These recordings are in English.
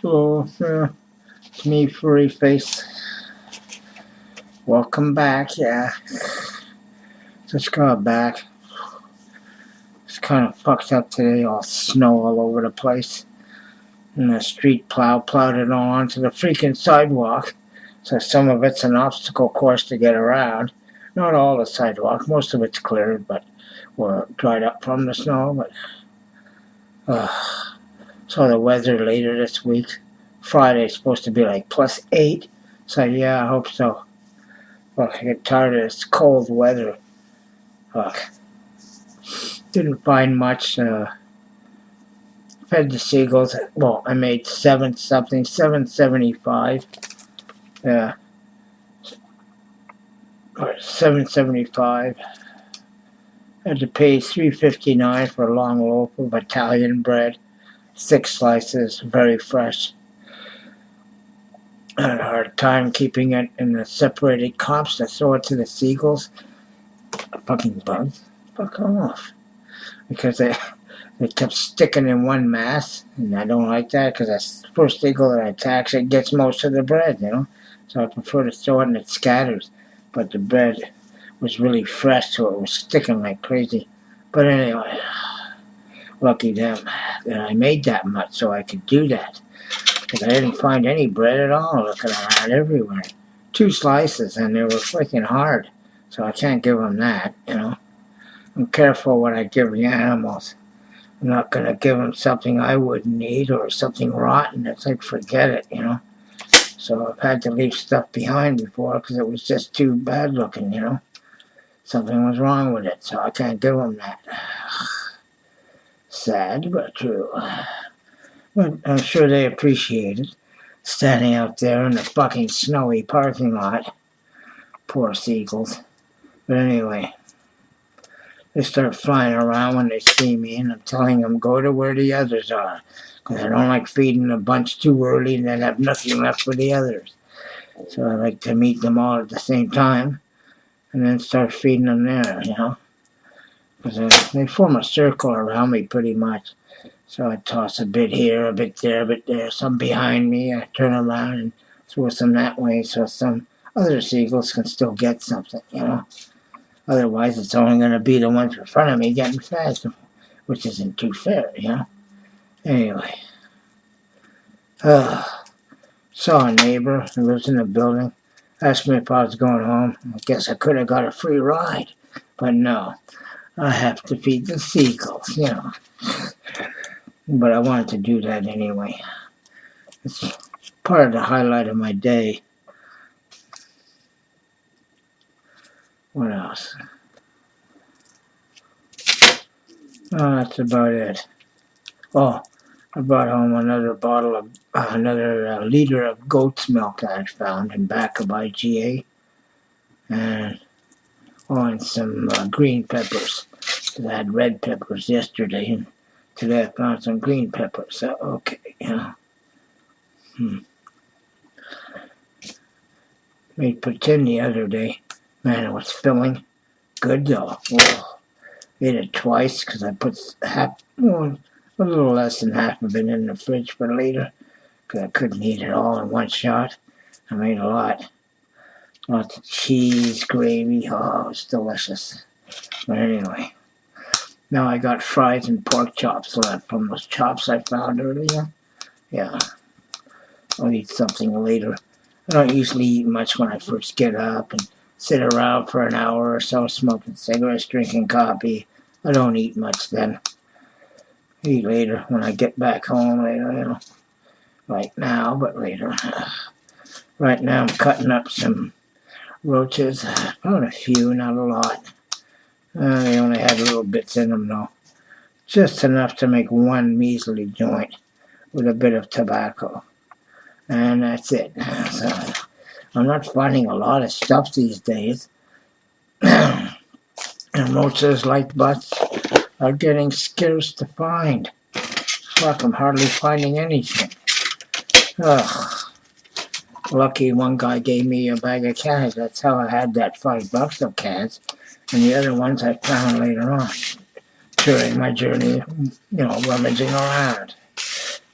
So, it's me, Furry Face. Welcome back, yeah. Just got back. It's kind of fucked up today, all snow all over the place. And the street plowed it all onto the freaking sidewalk. So some of it's an obstacle course to get around. Not all the sidewalk, most of it's cleared, but we're dried up from the snow. But saw the weather later this week. Friday's supposed to be like +8. So yeah, I hope so. Fuck, I get tired of this cold weather. Fuck. Didn't find much. Fed the seagulls. Well, I made 775. Yeah. Or 775. Had to pay $3.59 for a long loaf of Italian bread. 6 slices, very fresh. I had a hard time keeping it in the separated cups to throw it to the seagulls. Fucking bugs. Fuck off. Because they kept sticking in one mass, and I don't like that because that's the first eagle that attacks. It gets most of the bread, So I prefer to throw it and it scatters. But the bread was really fresh, so it was sticking like crazy. But anyway, lucky them that I made that much so I could do that. Because I didn't find any bread at all looking around everywhere. 2 slices, and they were freaking hard. So I can't give them that, I'm careful what I give the animals. I'm not going to give them something I wouldn't eat or something rotten. It's like, forget it, So I've had to leave stuff behind before because it was just too bad looking, Something was wrong with it, so I can't give them that. Sad, but true. But I'm sure they appreciate it. Standing out there in the fucking snowy parking lot. Poor seagulls. But anyway, they start flying around when they see me, and I'm telling them, go to where the others are. Because I don't like feeding a bunch too early and then have nothing left for the others. So I like to meet them all at the same time, and then start feeding them there, Because they form a circle around me pretty much. So I toss a bit here, a bit there, some behind me. I turn around and throw some that way so some other seagulls can still get something, Otherwise, it's only going to be the ones in front of me getting fed, which isn't too fair, Anyway. Saw a neighbor who lives in the building. Asked me if I was going home. I guess I could have got a free ride. But no. I have to feed the seagulls, But I wanted to do that anyway. It's part of the highlight of my day. What else? Oh, that's about it. Oh, I brought home another liter of goat's milk that I found in back of IGA. And some green peppers. I had red peppers yesterday, and today I found some green peppers. So, okay, Made poutine the other day. Man, it was filling. Good though. Whoa. Ate it twice because I put a little less than half of it in the fridge for later because I couldn't eat it all in one shot. I made a lot. Lots of cheese, gravy. Oh, it's delicious. But anyway, now I got fries and pork chops left from those chops I found earlier. Yeah, I'll eat something later. I don't usually eat much when I first get up and sit around for an hour or so smoking cigarettes, drinking coffee. I don't eat much then. I eat later when I get back home later, Right now, but later. Right now I'm cutting up some roaches. Found a few, not a lot. They only had little bits in them though. Just enough to make one measly joint with a bit of tobacco. And that's it. So, I'm not finding a lot of stuff these days. And roaches like butts are getting scarce to find. Fuck, I'm hardly finding anything. Ugh. Lucky one guy gave me a bag of cans. That's how I had that $5 of cans. And the other ones I found later on during my journey, rummaging around.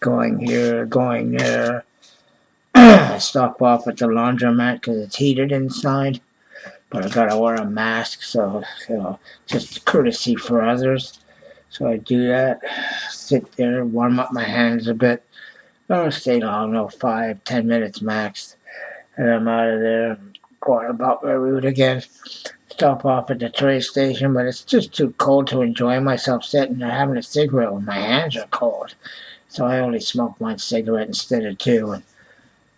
going here, going there. I stop off at the laundromat because it's heated inside, but I gotta wear a mask, so just courtesy for others. So I do that, sit there, warm up my hands a bit. I don't stay long, no, 5-10 minutes max, and I'm out of there. Going about my route again. Stop off at the train station, but it's just too cold to enjoy myself sitting there having a cigarette when my hands are cold. So I only smoke one cigarette instead of two and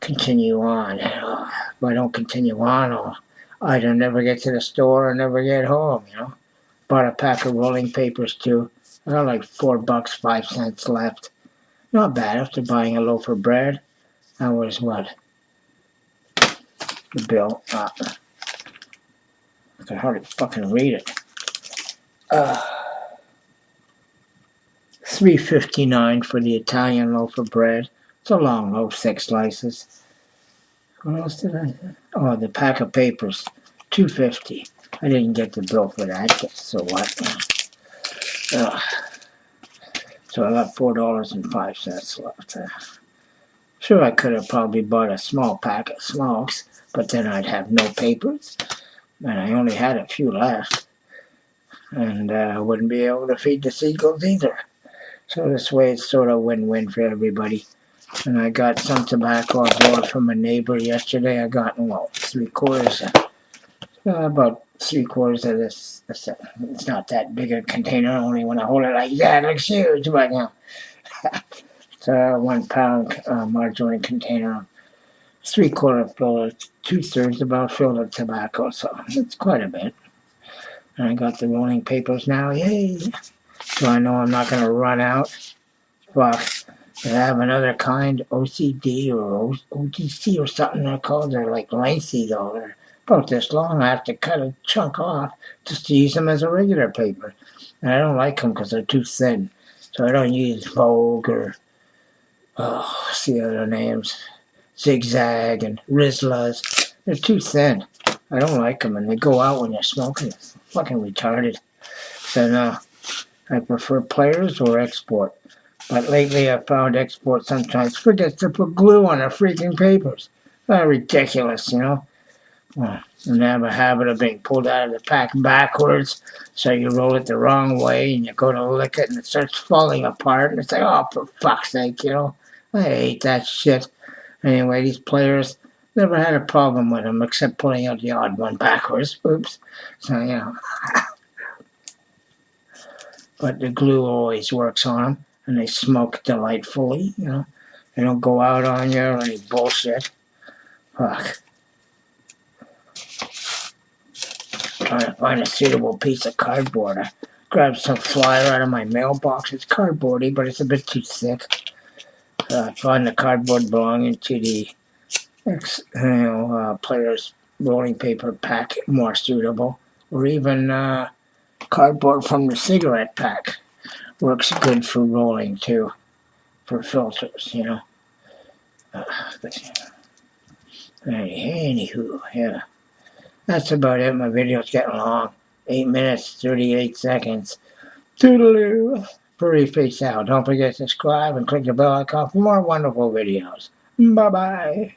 continue on. If I don't continue on, I'll either never get to the store or never get home, Bought a pack of rolling papers too. I got like $4, 5 cents left. Not bad after buying a loaf of bread. That was what? The bill. I can hardly fucking read it. $3.59 for the Italian loaf of bread. It's a long loaf, 6 slices. What else did I? Oh, the pack of papers, $2.50. I didn't get the bill for that. So what? So I got $4.05 left. Sure, I could have probably bought a small pack of smokes, but then I'd have no papers, and I only had a few left, and I wouldn't be able to feed the seagulls either. So this way, it's sort of win-win for everybody. And I got some tobacco I bought from a neighbor yesterday. I got, about 3/4 of this. It's not that big a container, only when I hold it like that, it looks huge, but it's a 1 pound margarine container. 3/4 full, 2/3 about filled with tobacco, so it's quite a bit. And I got the rolling papers now, yay! So I know I'm not going to run out. Fuck. They have another kind, OCD or OTC or something they're called. They're like lengthy though. They're about this long. I have to cut a chunk off just to use them as a regular paper. And I don't like them because they're too thin. So I don't use Vogue or, what's the other names? Zigzag and Rizlas. They're too thin. I don't like them, and they go out when you're smoking. It's fucking retarded. So no, I prefer players or export. But lately I found export sometimes forgets to put glue on the freaking papers. Ridiculous, Well, and they have a habit of being pulled out of the pack backwards, so you roll it the wrong way and you go to lick it and it starts falling apart, and it's like, oh, for fuck's sake, I hate that shit. Anyway, these players never had a problem with them except pulling out the odd one backwards. Oops. So, but the glue always works on them, and they smoke delightfully, They don't go out on you or any bullshit. Fuck. Trying to find a suitable piece of cardboard. I grabbed some flyer out of my mailbox. It's cardboardy, but it's a bit too thick. I find the cardboard belonging to the player's rolling paper pack more suitable, or even cardboard from the cigarette pack works good for rolling too, for filters, Anywho, yeah, that's about it. My video's getting long, 8 minutes 38 seconds. Toodaloo. Furry face out. Don't forget to subscribe and click the bell icon for more wonderful videos. Bye bye.